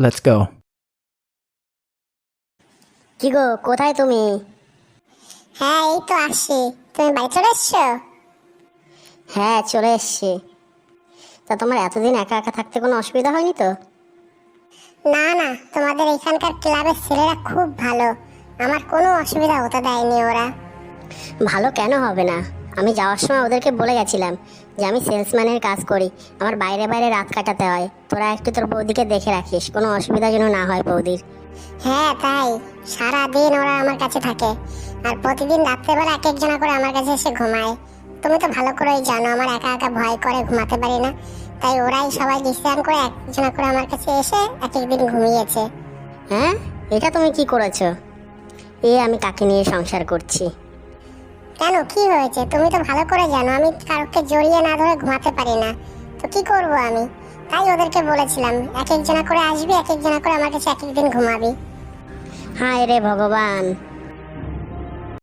Let's go. কি গো, কোথায় তুমি? হ্যাঁ, এই তো আসছি। তুমি বাড়ি চলে এসছো? হ্যাঁ, চলে এসছি। তা তোমার এতদিন একা একা থাকতে কোনো অসুবিধা হয়নি তো? না না, তোমাদের এখানকার ক্লাবের ছেলেরা খুব ভালো, আমার কোনো অসুবিধা হতে দেয়নি ওরা। ভালো কেন হবে না? আমি যাওয়ার সময় ওদেরকে বলে গেছিলাম যে আমি সেলসম্যানের কাজ করি, আমার বাইরে বাইরে রাত কাটাতে হয়, তোরা একটু তোর বৌদিকে দেখে রাখিস, কোনো অসুবিধা যেন না হয় বৌদির। হ্যাঁ তাই, সারাদিন ওরা আমার কাছে থাকে, আর প্রতিদিন রাত্রেবেলা এক একজনা করে আমার কাছে এসে ঘুমায়। তুমি তো ভালো করেই জানো আমার একা একা ভয় করে ঘুমাতে পারি না, তাই ওরাই সবাই ডিসিশন করে একজনা করে আমার কাছে এসে এক একদিন ঘুমিয়েছে। হ্যাঁ, এটা তুমি কি করেছো? আমি কাকে নিয়ে সংসার করছি। কেন, কি হয়েছে? তুমি তো ভালো করে জানো আমি কাউকে জড়িয়ে না ধরে ঘুমাতে পারি না, তো কি করব আমি? তাই ওদেরকে বলেছিলাম এক একজনা করে আসবি, এক একজনা করে আমার কাছে এক একদিন ঘুমাবি। হায় রে ভগবান,